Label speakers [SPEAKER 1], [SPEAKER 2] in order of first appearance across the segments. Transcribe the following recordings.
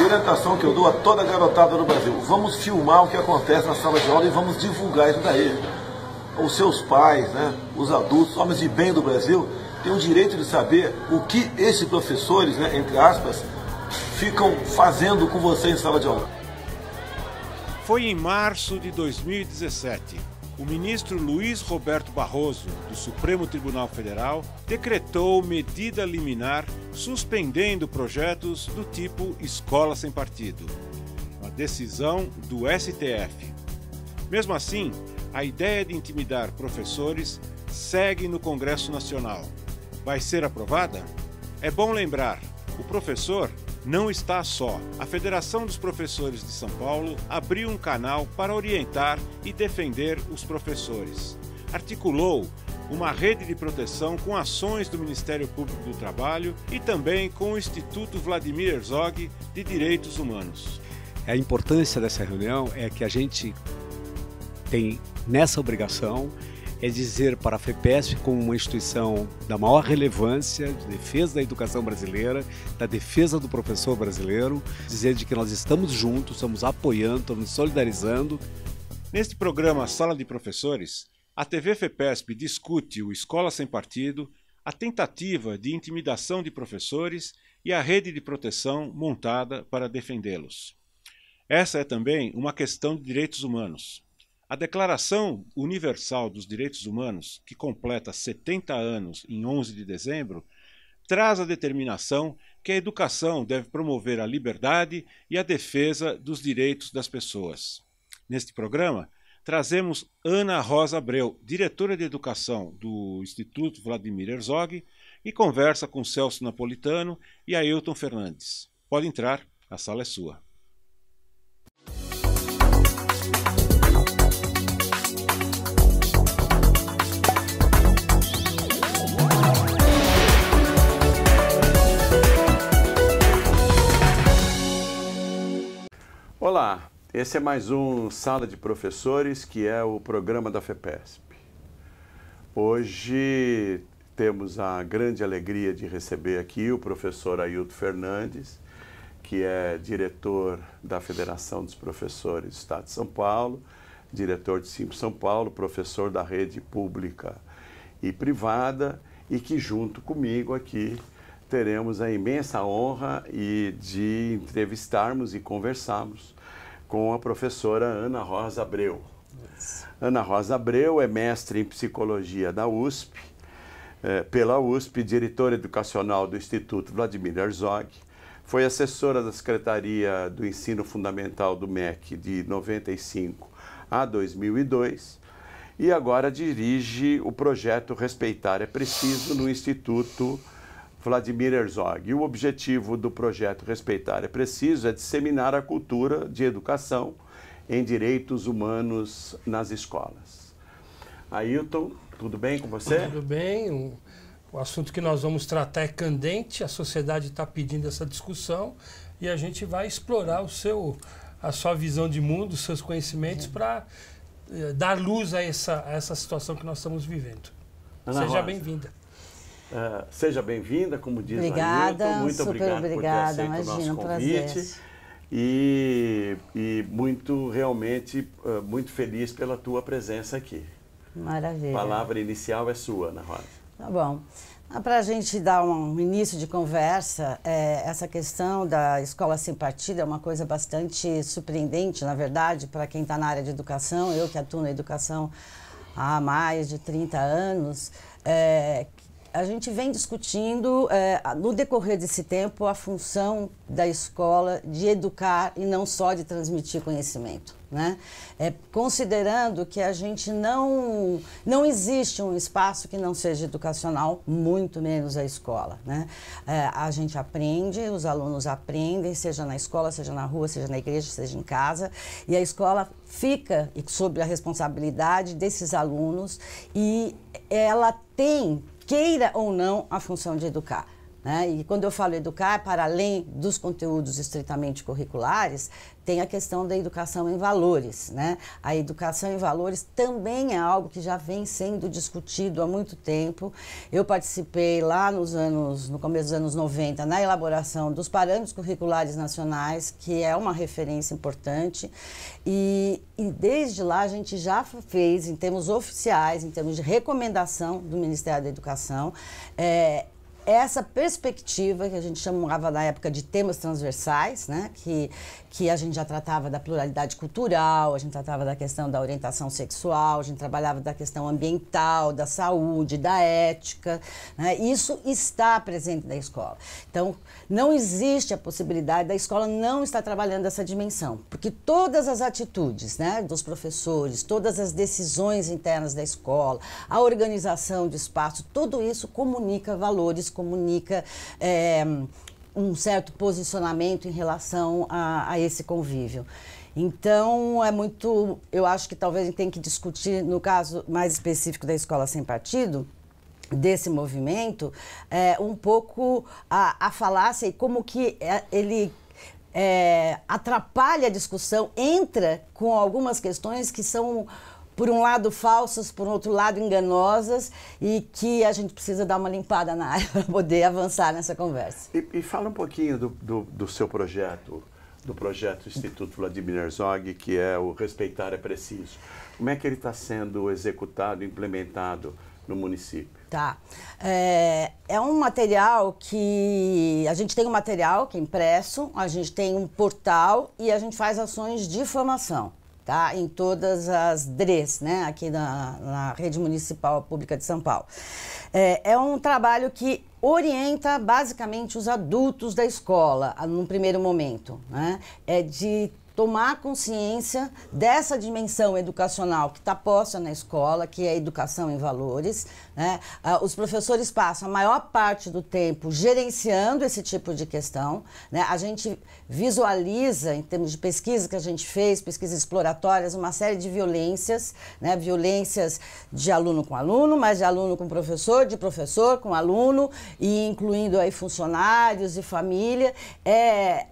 [SPEAKER 1] orientação que eu dou a toda a garotada do Brasil. Vamos filmar o que acontece na sala de aula e vamos divulgar isso daí. Os seus pais, né, os adultos, homens de bem do Brasil, têm o direito de saber o que esses professores, né, entre aspas, ficam fazendo com você em sala de aula.
[SPEAKER 2] Foi em março de 2017. O ministro Luiz Roberto Barroso, do Supremo Tribunal Federal, decretou medida liminar suspendendo projetos do tipo Escola Sem Partido. Uma decisão do STF. Mesmo assim, a ideia de intimidar professores segue no Congresso Nacional. Vai ser aprovada? É bom lembrar, o professor não está só. A Federação dos Professores de São Paulo abriu um canal para orientar e defender os professores. Articulou uma rede de proteção com ações do Ministério Público do Trabalho e também com o Instituto Vladimir Herzog de Direitos Humanos.
[SPEAKER 3] A importância dessa reunião é que a gente tem nessa obrigação é dizer para a FEPESP, como uma instituição da maior relevância de defesa da educação brasileira, da defesa do professor brasileiro, dizer de que nós estamos juntos, estamos apoiando, estamos nos solidarizando.
[SPEAKER 2] Neste programa Sala de Professores, a TV FEPESP discute o Escola Sem Partido, a tentativa de intimidação de professores e a rede de proteção montada para defendê-los. Essa é também uma questão de direitos humanos. A Declaração Universal dos Direitos Humanos, que completa 70 anos em 11 de dezembro, traz a determinação que a educação deve promover a liberdade e a defesa dos direitos das pessoas. Neste programa, trazemos Ana Rosa Abreu, diretora de Educação do Instituto Vladimir Herzog, e conversa com Celso Napolitano e Ailton Fernandes. Pode entrar, a sala é sua.
[SPEAKER 4] Olá, esse é mais um Sala de Professores, que é o programa da FEPESP. Hoje temos a grande alegria de receber aqui o professor Ailton Fernandes, que é diretor da Federação dos Professores do Estado de São Paulo, diretor de Simples São Paulo, professor da rede pública e privada, e que junto comigo aqui teremos a imensa honra de entrevistarmos e conversarmos com a professora Ana Rosa Abreu. Ana Rosa Abreu é mestre em Psicologia da USP, pela USP, diretora educacional do Instituto Vladimir Herzog, foi assessora da Secretaria do Ensino Fundamental do MEC de 95 a 2002 e agora dirige o projeto Respeitar é Preciso no Instituto Vladimir Herzog. E o objetivo do projeto Respeitar é Preciso é disseminar a cultura de educação em direitos humanos nas escolas. Ailton, tudo bem com você?
[SPEAKER 5] Tudo bem. O assunto que nós vamos tratar é candente, a sociedade está pedindo essa discussão e a gente vai explorar a sua visão de mundo, os seus conhecimentos para dar luz a essa situação que nós estamos vivendo. Seja bem-vinda.
[SPEAKER 4] Seja bem-vinda, como diz
[SPEAKER 6] obrigada,
[SPEAKER 4] Ailton. Muito obrigado por ter aceito o nosso convite. E realmente muito feliz pela tua presença aqui.
[SPEAKER 6] Maravilha.
[SPEAKER 4] A palavra inicial é sua, Ana Rosa.
[SPEAKER 6] Tá bom. Para a gente dar um início de conversa, essa questão da escola sem partido é uma coisa bastante surpreendente, na verdade, para quem está na área de educação. Eu que atuo na educação há mais de 30 anos, a gente vem discutindo, no decorrer desse tempo, a função da escola de educar e não só de transmitir conhecimento, né? Considerando que a gente não existe um espaço que não seja educacional, muito menos a escola, né? A gente aprende, os alunos aprendem, seja na escola, seja na rua, seja na igreja, seja em casa, e a escola fica sob a responsabilidade desses alunos e ela tem, queira ou não, a função de educar. né? E quando eu falo educar, para além dos conteúdos estritamente curriculares, tem a questão da educação em valores, né? A educação em valores também é algo que já vem sendo discutido há muito tempo. Eu participei lá no começo dos anos 90, na elaboração dos parâmetros curriculares nacionais, que é uma referência importante. E desde lá a gente já fez, em termos oficiais, em termos de recomendação do Ministério da Educação, essa perspectiva que a gente chamava na época de temas transversais, né? Que a gente já tratava da pluralidade cultural, a gente tratava da questão da orientação sexual, a gente trabalhava da questão ambiental, da saúde, da ética, né? Isso está presente na escola. Então, não existe a possibilidade da escola não estar trabalhando essa dimensão, porque todas as atitudes, né, dos professores, todas as decisões internas da escola, a organização de espaço, tudo isso comunica valores, comunica um certo posicionamento em relação a esse convívio. Então, eu acho que talvez a gente tenha que discutir, no caso mais específico da Escola Sem Partido, desse movimento, um pouco a falácia e como que ele atrapalha a discussão, entra com algumas questões que são, por um lado, falsas, por outro lado, enganosas, e que a gente precisa dar uma limpada na área para poder avançar nessa conversa.
[SPEAKER 4] E fala um pouquinho do seu projeto, do projeto Instituto Vladimir Herzog, que é o Respeitar é Preciso. Como é que ele está sendo executado, implementado no município?
[SPEAKER 6] Tá. É um material que... A gente tem um material que é impresso, a gente tem um portal e a gente faz ações de formação. Tá? Em todas as DREs, né? Aqui na Rede Municipal Pública de São Paulo. É um trabalho que orienta basicamente os adultos da escola, num primeiro momento, né? É de tomar consciência dessa dimensão educacional que está posta na escola, que é a educação em valores, né? Os professores passam a maior parte do tempo gerenciando esse tipo de questão, né? A gente visualiza, em termos de pesquisa que a gente fez, pesquisas exploratórias, uma série de violências, né? Violências de aluno com aluno, mas de aluno com professor, de professor com aluno, e incluindo aí funcionários e família,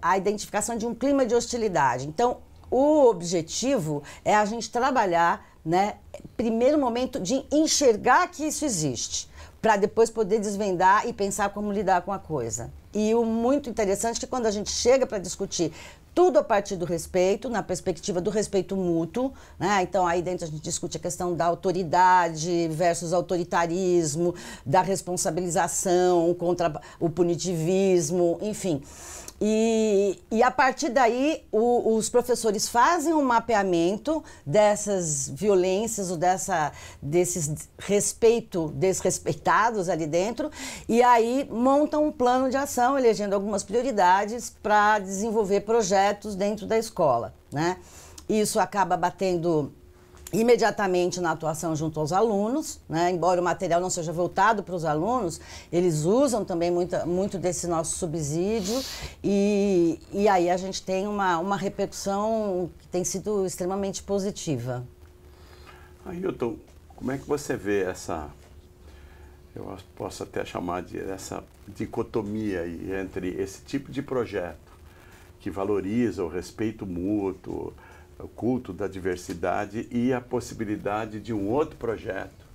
[SPEAKER 6] a identificação de um clima de hostilidade. Então, o objetivo é a gente trabalhar, né, primeiro momento de enxergar que isso existe, para depois poder desvendar e pensar como lidar com a coisa. E o muito interessante é que quando a gente chega para discutir tudo a partir do respeito, na perspectiva do respeito mútuo, né? Então aí dentro a gente discute a questão da autoridade versus autoritarismo, da responsabilização contra o punitivismo, enfim. E a partir daí, os professores fazem um mapeamento dessas violências ou desses respeito desrespeitados ali dentro, e aí montam um plano de ação, elegendo algumas prioridades para desenvolver projetos dentro da escola, né? Isso acaba batendo imediatamente na atuação junto aos alunos, né? Embora o material não seja voltado para os alunos, eles usam também muito desse nosso subsídio, e aí a gente tem uma repercussão que tem sido extremamente positiva.
[SPEAKER 4] Ailton, como é que você vê eu posso até chamar essa dicotomia aí entre esse tipo de projeto que valoriza o respeito mútuo, o culto da diversidade, e a possibilidade de um outro projeto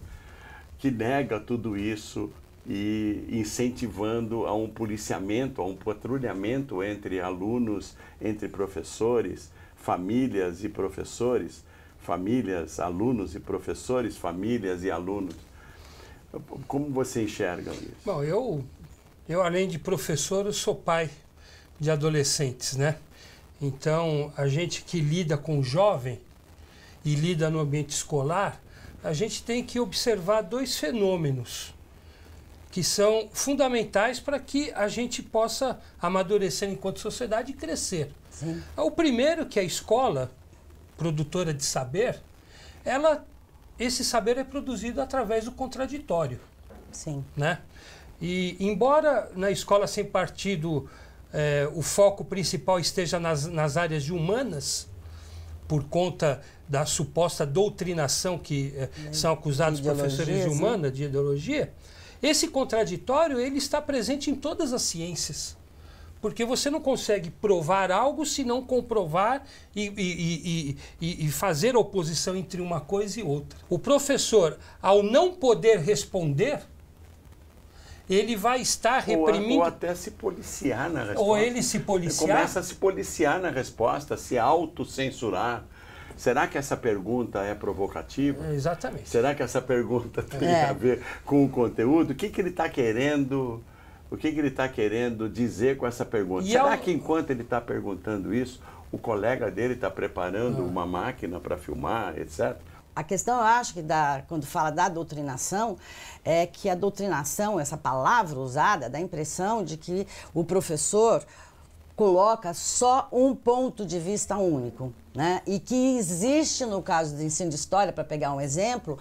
[SPEAKER 4] que nega tudo isso e incentivando a um policiamento, a um patrulhamento entre alunos, entre professores, famílias e professores, famílias, alunos e professores, famílias e alunos. Como você enxerga isso?
[SPEAKER 5] Bom, eu além de professor, eu sou pai de adolescentes, né? Então, a gente que lida com o jovem e lida no ambiente escolar, a gente tem que observar dois fenômenos que são fundamentais para que a gente possa amadurecer enquanto sociedade e crescer.
[SPEAKER 6] Sim.
[SPEAKER 5] O primeiro, que é a escola, produtora de saber, esse saber é produzido através do contraditório.
[SPEAKER 6] Sim.
[SPEAKER 5] Né? E, embora na Escola Sem Partido o foco principal esteja nas áreas de humanas, por conta da suposta doutrinação que são acusados professores de humanas, de ideologia, Esse contraditório, ele está presente em todas as ciências. Porque você não consegue provar algo se não comprovar e fazer oposição entre uma coisa e outra. O professor, ao não poder responder, ele vai estar reprimindo...
[SPEAKER 4] Ou até se policiar na resposta.
[SPEAKER 5] Ou ele se policiar.
[SPEAKER 4] Ele começa a se policiar na resposta, se autocensurar. Será que essa pergunta é provocativa?
[SPEAKER 5] Exatamente.
[SPEAKER 4] Será que essa pergunta tem a ver com o conteúdo? O que ele está querendo... O que ele está querendo dizer com essa pergunta? Será que enquanto ele está perguntando isso, o colega dele está preparando uma máquina para filmar, etc.?
[SPEAKER 6] A questão, eu acho, que quando fala da doutrinação, é que a doutrinação, essa palavra usada, dá a impressão de que o professor coloca só um ponto de vista único, né? E que existe, no caso do ensino de história, para pegar um exemplo,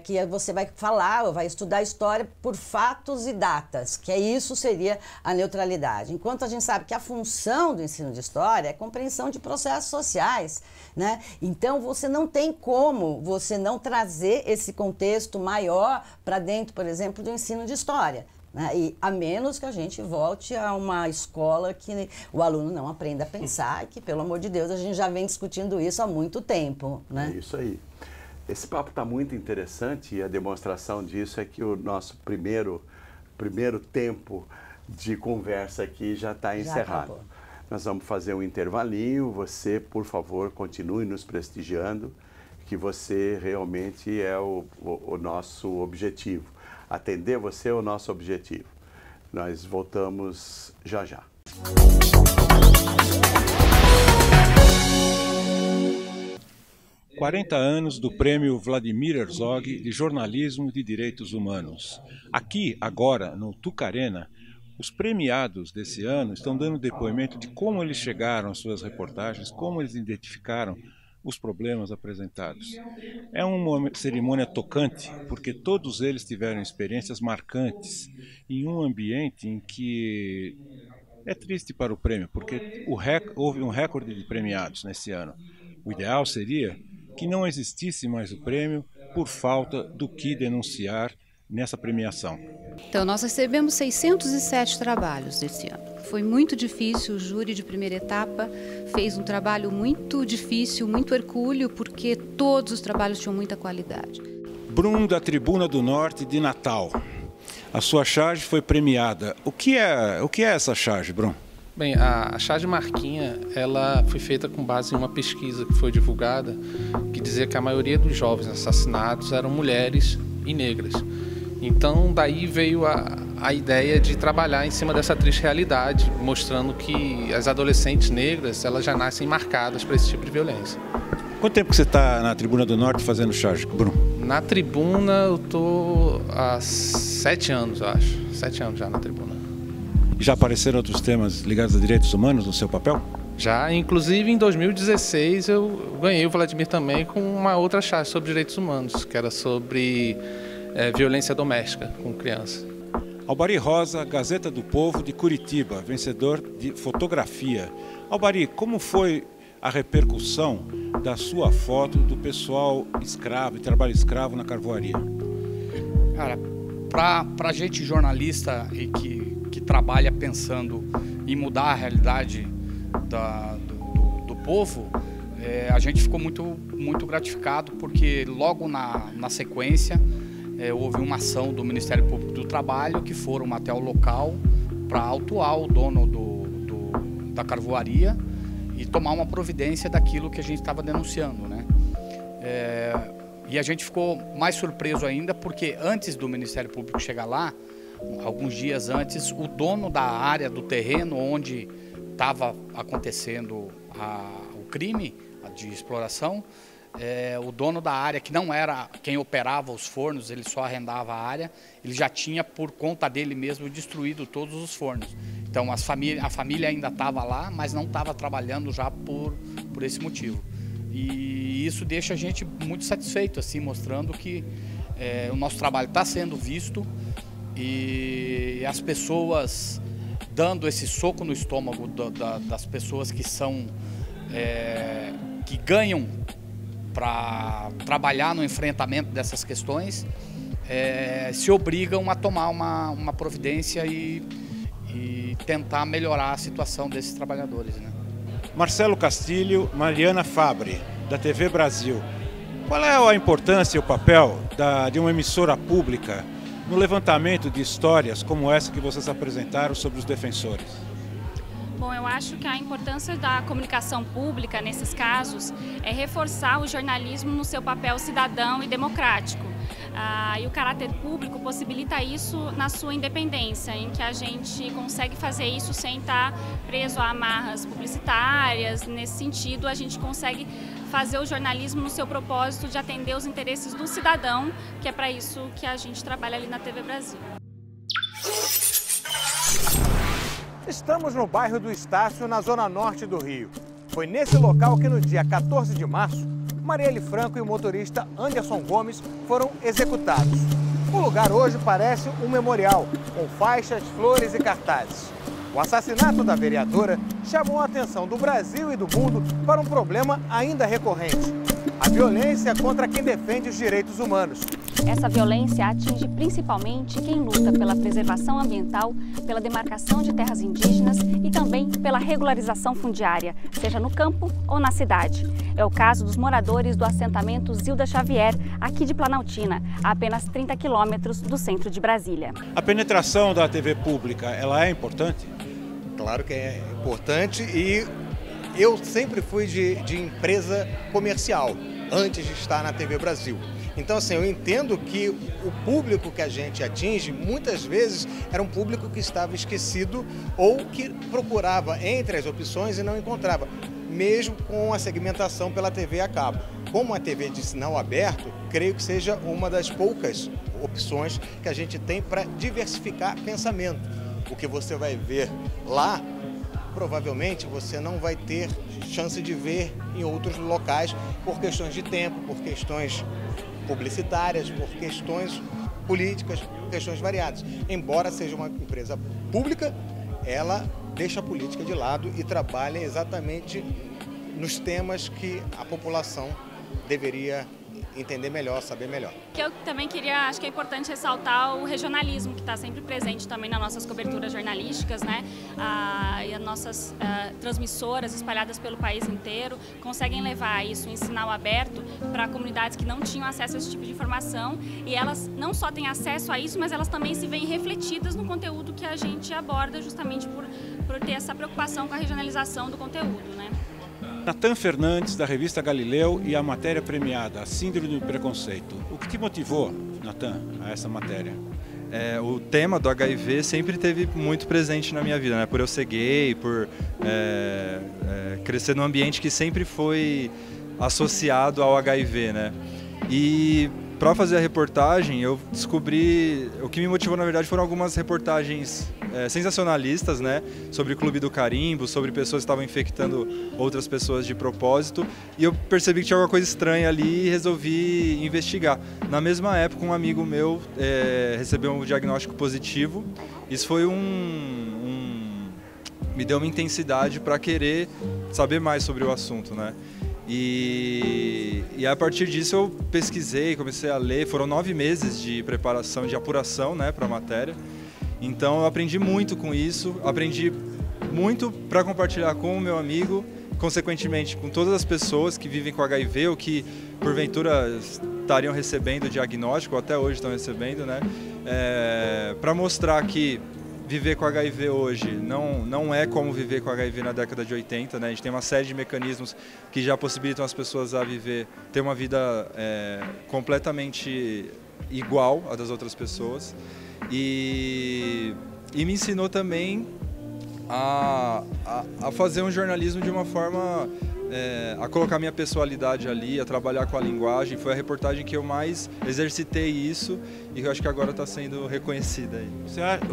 [SPEAKER 6] que você vai falar, vai estudar história por fatos e datas, que isso seria a neutralidade. Enquanto a gente sabe que a função do ensino de história é a compreensão de processos sociais, né? Então, você não tem como você não trazer esse contexto maior para dentro, por exemplo, do ensino de história. E a menos que a gente volte a uma escola que o aluno não aprenda a pensar, que, pelo amor de Deus, a gente já vem discutindo isso há muito tempo, né?
[SPEAKER 4] É isso aí. Esse papo está muito interessante e a demonstração disso é que o nosso primeiro tempo de conversa aqui já está encerrado.
[SPEAKER 6] Acabou.
[SPEAKER 4] Nós vamos fazer um intervalinho. Você, por favor, continue nos prestigiando, que você realmente é o nosso objetivo. Atender você é o nosso objetivo. Nós voltamos já já.
[SPEAKER 2] ...40 anos do Prêmio Vladimir Herzog de Jornalismo de Direitos Humanos. Aqui, agora, no Tucarena, os premiados desse ano estão dando depoimento de como eles chegaram às suas reportagens, como eles identificaram os problemas apresentados. É uma cerimônia tocante, porque todos eles tiveram experiências marcantes em um ambiente em que é triste para o prêmio, porque houve um recorde de premiados nesse ano. O ideal seria que não existisse mais o prêmio por falta do que denunciar nessa premiação.
[SPEAKER 7] Então, nós recebemos 607 trabalhos esse ano. Foi muito difícil, o júri de primeira etapa fez um trabalho muito difícil, muito hercúleo, porque todos os trabalhos tinham muita qualidade.
[SPEAKER 2] Brum, da Tribuna do Norte de Natal. A sua charge foi premiada. O que é essa charge, Brum?
[SPEAKER 8] Bem, a charge Marquinha, ela foi feita com base em uma pesquisa que foi divulgada, que dizia que a maioria dos jovens assassinados eram mulheres e negras. Então, daí veio a ideia de trabalhar em cima dessa triste realidade, mostrando que as adolescentes negras, elas já nascem marcadas para esse tipo de violência.
[SPEAKER 2] Quanto tempo que você está na Tribuna do Norte fazendo charge, Bruno?
[SPEAKER 8] Na Tribuna eu estou há 7 anos, eu acho. 7 anos já na Tribuna.
[SPEAKER 2] Já apareceram outros temas ligados a direitos humanos no seu papel?
[SPEAKER 8] Já, inclusive em 2016 eu ganhei o Vladimir também com uma outra charge sobre direitos humanos, que era sobre violência doméstica com criança.
[SPEAKER 2] Albari Rosa, Gazeta do Povo de Curitiba, vencedor de fotografia. Albari, como foi a repercussão da sua foto do pessoal escravo, de trabalho escravo na carvoaria?
[SPEAKER 9] Cara, pra gente jornalista e que trabalha pensando em mudar a realidade do povo, a gente ficou muito gratificado, porque logo na sequência houve uma ação do Ministério Público do Trabalho, que foram até o local para autuar o dono da carvoaria e tomar uma providência daquilo que a gente estava denunciando, né? E a gente ficou mais surpreso ainda, porque antes do Ministério Público chegar lá, alguns dias antes, o dono da área do terreno onde estava acontecendo o crime de exploração, o dono da área, que não era quem operava os fornos, ele só arrendava a área, ele já tinha por conta dele mesmo destruído todos os fornos. Então a família ainda estava lá, mas não estava trabalhando já por esse motivo. E isso deixa a gente muito satisfeito, assim, mostrando que o nosso trabalho está sendo visto e as pessoas dando esse soco no estômago das pessoas que são que ganham para trabalhar no enfrentamento dessas questões, se obrigam a tomar uma providência e tentar melhorar a situação desses trabalhadores, né?
[SPEAKER 2] Marcelo Castilho, Mariana Fabbri, da TV Brasil. Qual é a importância e o papel de uma emissora pública no levantamento de histórias como essa que vocês apresentaram sobre os defensores?
[SPEAKER 10] Bom, eu acho que a importância da comunicação pública nesses casos é reforçar o jornalismo no seu papel cidadão e democrático. E o caráter público possibilita isso na sua independência, em que a gente consegue fazer isso sem estar preso a amarras publicitárias. Nesse sentido, a gente consegue fazer o jornalismo no seu propósito de atender os interesses do cidadão, que é para isso que a gente trabalha ali na TV Brasil.
[SPEAKER 11] Estamos no bairro do Estácio, na zona norte do Rio. Foi nesse local que no dia 14 de março, Marielle Franco e o motorista Anderson Gomes foram executados. O lugar hoje parece um memorial, com faixas, flores e cartazes. O assassinato da vereadora chamou a atenção do Brasil e do mundo para um problema ainda recorrente: a violência contra quem defende os direitos humanos.
[SPEAKER 12] Essa violência atinge principalmente quem luta pela preservação ambiental, pela demarcação de terras indígenas e também pela regularização fundiária, seja no campo ou na cidade. É o caso dos moradores do assentamento Zilda Xavier, aqui de Planaltina, a apenas 30 quilômetros do centro de Brasília.
[SPEAKER 2] A penetração da TV pública, ela é importante?
[SPEAKER 11] Claro que é importante, e eu sempre fui de empresa comercial, antes de estar na TV Brasil. Então, assim, eu entendo que o público que a gente atinge, muitas vezes, era um público que estava esquecido ou que procurava entre as opções e não encontrava, mesmo com a segmentação pela TV a cabo. Como a TV de sinal aberto, creio que seja uma das poucas opções que a gente tem para diversificar pensamento. O que você vai ver lá, provavelmente você não vai ter chance de ver em outros locais por questões de tempo, por questões publicitárias, por questões políticas, questões variadas. Embora seja uma empresa pública, ela deixa a política de lado e trabalha exatamente nos temas que a população deveria entender melhor, saber melhor.
[SPEAKER 10] Que eu também queria, acho que é importante ressaltar o regionalismo, que está sempre presente também nas nossas coberturas jornalísticas, né? E as nossas transmissoras espalhadas pelo país inteiro conseguem levar isso em sinal aberto para comunidades que não tinham acesso a esse tipo de informação, e elas não só têm acesso a isso, mas elas também se veem refletidas no conteúdo que a gente aborda, justamente por ter essa preocupação com a regionalização do conteúdo, né?
[SPEAKER 2] Natan Fernandes, da revista Galileu, e a matéria premiada, a Síndrome do Preconceito. O que te motivou, Natan, a essa matéria?
[SPEAKER 13] O tema do HIV sempre esteve muito presente na minha vida, né? Por eu ser gay, por crescer num ambiente que sempre foi associado ao HIV, né? E para fazer a reportagem, eu descobri... O que me motivou, na verdade, foram algumas reportagens sensacionalistas, né? Sobre o Clube do Carimbo, sobre pessoas que estavam infectando outras pessoas de propósito. E eu percebi que tinha alguma coisa estranha ali e resolvi investigar. Na mesma época, um amigo meu recebeu um diagnóstico positivo. Isso foi me deu uma intensidade para querer saber mais sobre o assunto, né? E a partir disso eu pesquisei, comecei a ler. Foram 9 meses de preparação, de apuração, né, para a matéria. Então eu aprendi muito com isso, aprendi muito para compartilhar com o meu amigo, consequentemente com todas as pessoas que vivem com HIV ou que porventura estariam recebendo o diagnóstico, ou até hoje estão recebendo, né, para mostrar que viver com HIV hoje não é como viver com HIV na década de 80, né? A gente tem uma série de mecanismos que já possibilitam as pessoas a ter uma vida completamente igual à das outras pessoas. E me ensinou também a fazer um jornalismo de uma forma... a colocar minha pessoalidade ali, a trabalhar com a linguagem. Foi a reportagem que eu mais exercitei isso e que eu acho que agora está sendo reconhecida aí.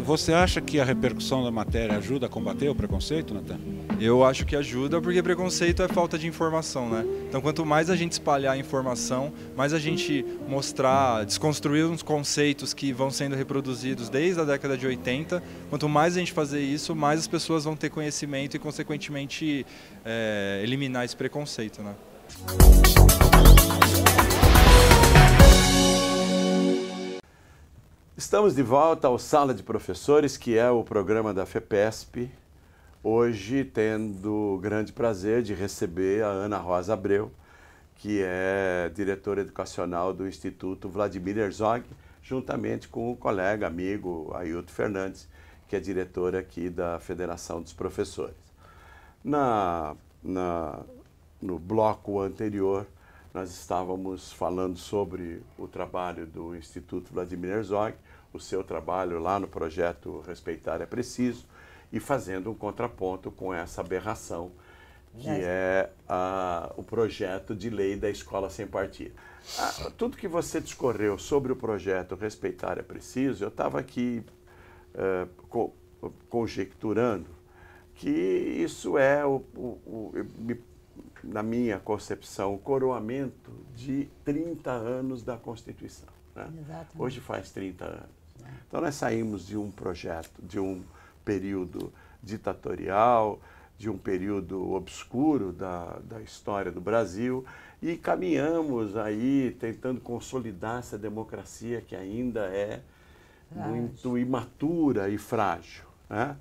[SPEAKER 2] Você acha que a repercussão da matéria ajuda a combater o preconceito, Natan?
[SPEAKER 13] Eu acho que ajuda, porque preconceito é falta de informação, né? Então, quanto mais a gente espalhar a informação, mais a gente mostrar, desconstruir uns conceitos que vão sendo reproduzidos desde a década de 80, quanto mais a gente fazer isso, mais as pessoas vão ter conhecimento e, consequentemente, eliminar esse preconceito, né?
[SPEAKER 4] Estamos de volta ao Sala de Professores, que é o programa da FEPESP. Hoje tendo o grande prazer de receber a Ana Rosa Abreu, que é diretora educacional do Instituto Vladimir Herzog, juntamente com o colega, amigo Ailton Fernandes, que é diretor aqui da Federação dos Professores. No bloco anterior, nós estávamos falando sobre o trabalho do Instituto Vladimir Herzog, o seu trabalho lá no projeto Respeitar é Preciso, e fazendo um contraponto com essa aberração, que é o projeto de lei da Escola Sem Partido. Tudo que você discorreu sobre o projeto Respeitar é Preciso, eu estava aqui conjecturando que isso é, na minha concepção, o coroamento de 30 anos da Constituição. Né? Hoje faz 30 anos. Então nós saímos de um projeto, de um período ditatorial, de um período obscuro da história do Brasil e caminhamos aí tentando consolidar essa democracia que ainda é muito imatura e frágil. Né?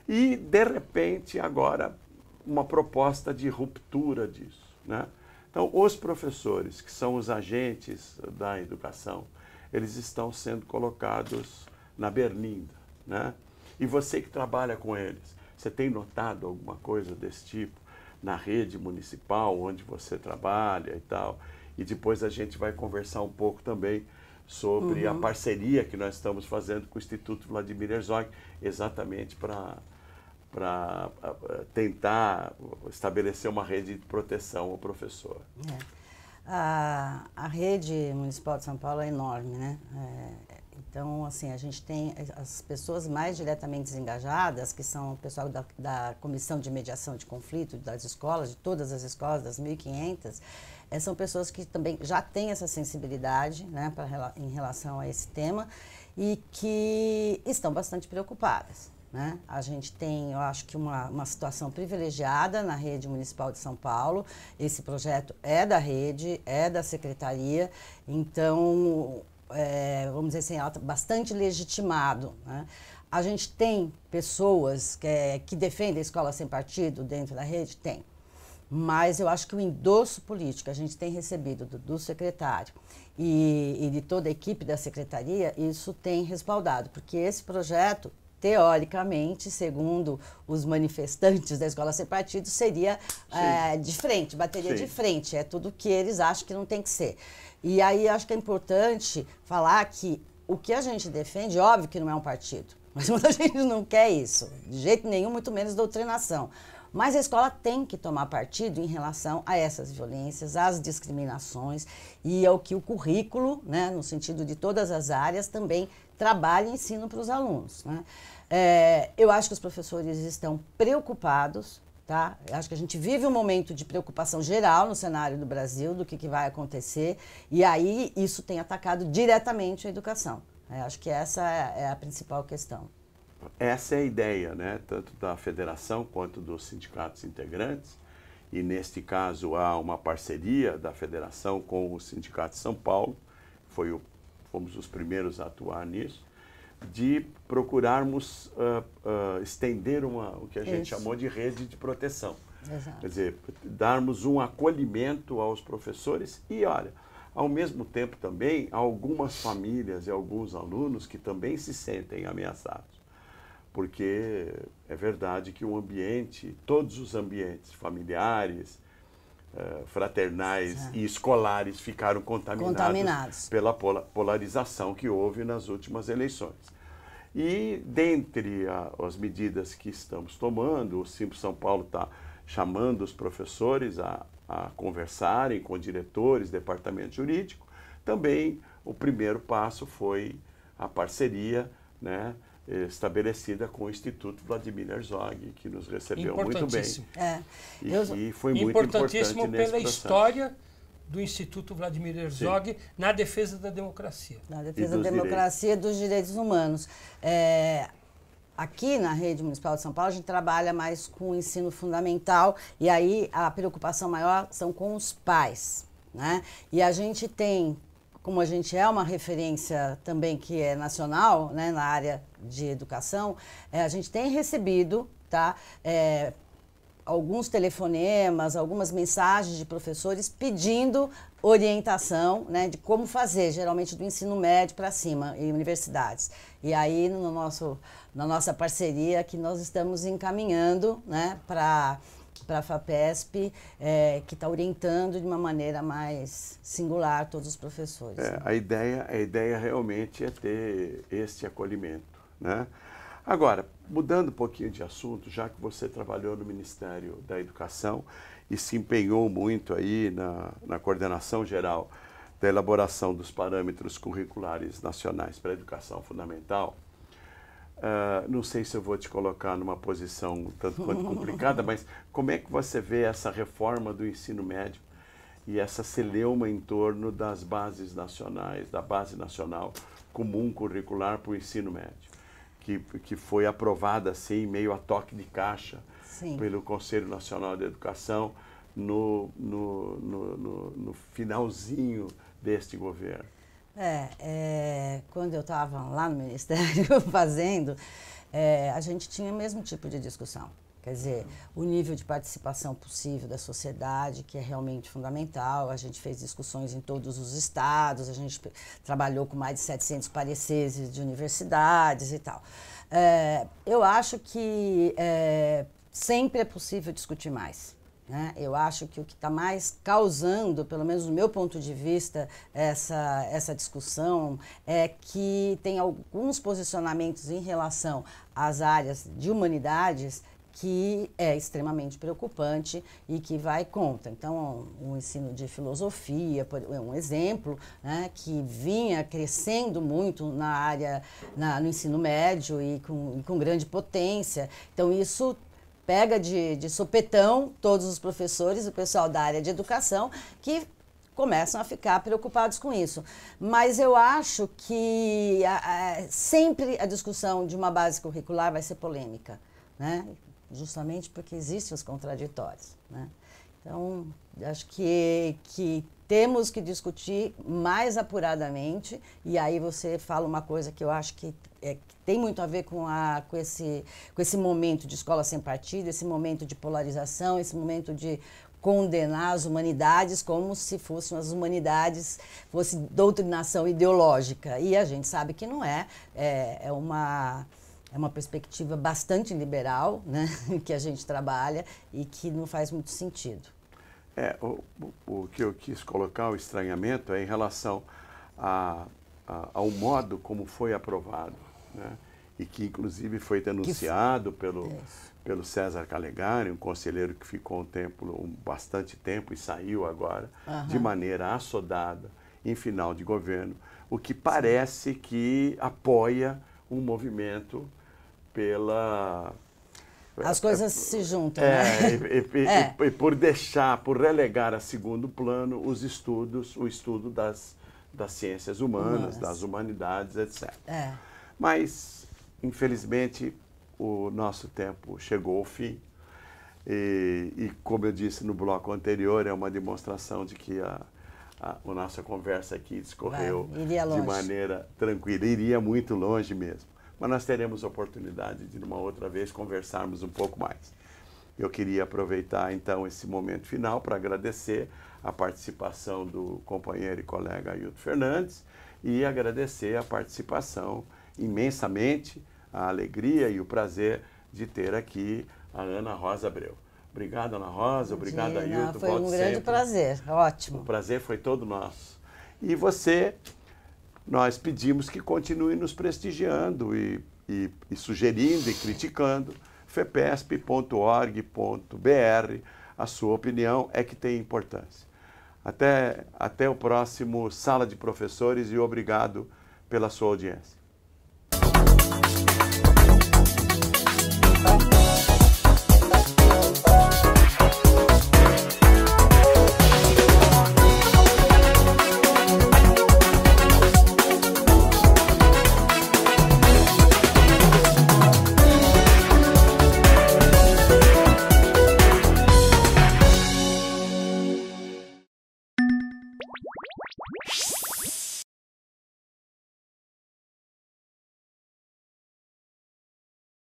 [SPEAKER 4] E, de repente, agora, uma proposta de ruptura disso. Né? Então, os professores, que são os agentes da educação, eles estão sendo colocados na berlinda. Né? E você que trabalha com eles, você tem notado alguma coisa desse tipo na rede municipal, onde você trabalha e tal? E depois a gente vai conversar um pouco também sobre a parceria que nós estamos fazendo com o Instituto Vladimir Herzog, exatamente para tentar estabelecer uma rede de proteção ao professor.
[SPEAKER 6] A rede municipal de São Paulo é enorme, né? Então, assim, a gente tem as pessoas mais diretamente engajadas, que são o pessoal da Comissão de Mediação de Conflito das escolas, de todas as escolas, das 1.500, são pessoas que também já têm essa sensibilidade, né, em relação a esse tema e que estão bastante preocupadas. Né? A gente tem, eu acho que uma situação privilegiada na rede municipal de São Paulo. Esse projeto é da rede, é da secretaria, então, vamos dizer assim, bastante legitimado. Né? A gente tem pessoas que defendem a escola sem partido dentro da rede? Tem. Mas eu acho que o endosso político que a gente tem recebido do secretário e de toda a equipe da secretaria, isso tem respaldado, porque esse projeto, teoricamente, segundo os manifestantes da escola sem partido, seria de frente, bateria de frente, é tudo que eles acham que não tem que ser. E aí acho que é importante falar que o que a gente defende, óbvio que não é um partido, mas muita gente não quer isso, de jeito nenhum, muito menos doutrinação. Mas a escola tem que tomar partido em relação a essas violências, às discriminações e ao que o currículo, né, no sentido de todas as áreas, também trabalha e ensina para os alunos. Né? Eu acho que os professores estão preocupados, tá? Eu acho que a gente vive um momento de preocupação geral no cenário do Brasil, do que vai acontecer, e aí isso tem atacado diretamente a educação. Acho que essa é a principal questão.
[SPEAKER 4] Essa é a ideia, né? Tanto da federação quanto dos sindicatos integrantes, e neste caso há uma parceria da federação com o Sindicato de São Paulo, fomos os primeiros a atuar nisso, de procurarmos estender o que a gente chamou de rede de proteção.
[SPEAKER 6] Exato.
[SPEAKER 4] Quer dizer, darmos um acolhimento aos professores e, olha, ao mesmo tempo também, há algumas famílias e alguns alunos que também se sentem ameaçados. Porque é verdade que o ambiente, todos os ambientes familiares, fraternais e escolares ficaram contaminados pela polarização que houve nas últimas eleições. E dentre as medidas que estamos tomando, o Simples São Paulo está chamando os professores a conversarem com diretores, departamento jurídico. Também o primeiro passo foi a parceria, né, estabelecida com o Instituto Vladimir Herzog, que nos recebeu muito bem. E foi muito importante nesse
[SPEAKER 5] pela história do Instituto Vladimir Herzog na defesa da democracia.
[SPEAKER 6] Na defesa da democracia e dos direitos humanos. Aqui na rede municipal de São Paulo, a gente trabalha mais com o ensino fundamental e aí a preocupação maior são com os pais. Né? E a gente tem como a gente é uma referência também que é nacional, né, na área de educação, a gente tem recebido, tá, alguns telefonemas, algumas mensagens de professores pedindo orientação, né, de como fazer, geralmente do ensino médio para cima, em universidades. E aí, na nossa parceria, que nós estamos encaminhando, né, para a FAPESP, que está orientando de uma maneira mais singular todos os professores.
[SPEAKER 4] A ideia realmente é ter este acolhimento, né? Agora, mudando um pouquinho de assunto, já que você trabalhou no Ministério da Educação e se empenhou muito aí na coordenação geral da elaboração dos parâmetros curriculares nacionais para a educação fundamental, não sei se eu vou te colocar numa posição tanto quanto complicada, mas como é que você vê essa reforma do ensino médio e essa celeuma em torno das bases nacionais, da base nacional comum curricular para o ensino médio, que foi aprovada assim, meio a toque de caixa, sim, pelo Conselho Nacional de Educação no finalzinho deste governo?
[SPEAKER 6] Quando eu estava lá no Ministério fazendo, a gente tinha o mesmo tipo de discussão. Quer dizer, o nível de participação possível da sociedade, que é realmente fundamental. A gente fez discussões em todos os estados, a gente trabalhou com mais de 700 pareceres de universidades e tal. Eu acho que sempre é possível discutir mais, né? Eu acho que o que está mais causando, pelo menos do meu ponto de vista, essa discussão é que tem alguns posicionamentos em relação às áreas de humanidades que é extremamente preocupante e que vai contra. Então, o ensino de filosofia é um exemplo, né, que vinha crescendo muito na área, no ensino médio e com grande potência. Então, isso pega de sopetão todos os professores, o pessoal da área de educação, que começam a ficar preocupados com isso. Mas eu acho que sempre a discussão de uma base curricular vai ser polêmica, né? Justamente porque existem os contraditórios, né? Então, acho que temos que discutir mais apuradamente, e aí você fala uma coisa que eu acho que tem muito a ver com esse momento de escola sem partido, esse momento de polarização, esse momento de condenar as humanidades como se fossem as humanidades, fosse doutrinação ideológica. E a gente sabe que não é. É uma perspectiva bastante liberal, né, que a gente trabalha e que não faz muito sentido.
[SPEAKER 4] O que eu quis colocar, o estranhamento, é em relação ao modo como foi aprovado, né, e que inclusive foi denunciado pelo César Calegari, um conselheiro que ficou bastante tempo e saiu agora, de maneira assodada, em final de governo, o que parece que apoia um movimento
[SPEAKER 6] as coisas se juntam, né?
[SPEAKER 4] E por relegar a segundo plano o estudo das ciências humanas, das humanidades, etc. Mas, infelizmente, o nosso tempo chegou ao fim. E como eu disse no bloco anterior, é uma demonstração de que a nossa conversa aqui discorreu de maneira tranquila. Iria muito longe mesmo. Mas nós teremos oportunidade de, numa outra vez, conversarmos um pouco mais. Eu queria aproveitar, então, esse momento final para agradecer a participação do companheiro e colega Ailton Fernandes e agradecer a participação imensamente, a alegria e o prazer de ter aqui a Ana Rosa Abreu. Obrigado, Ana Rosa. Obrigado, Ailton.
[SPEAKER 6] Foi um grande prazer. Ótimo.
[SPEAKER 4] O prazer foi todo nosso. E você... Nós pedimos que continue nos prestigiando e sugerindo e criticando fepesp.org.br. A sua opinião é que tem importância. Até o próximo Sala de Professores e obrigado pela sua audiência.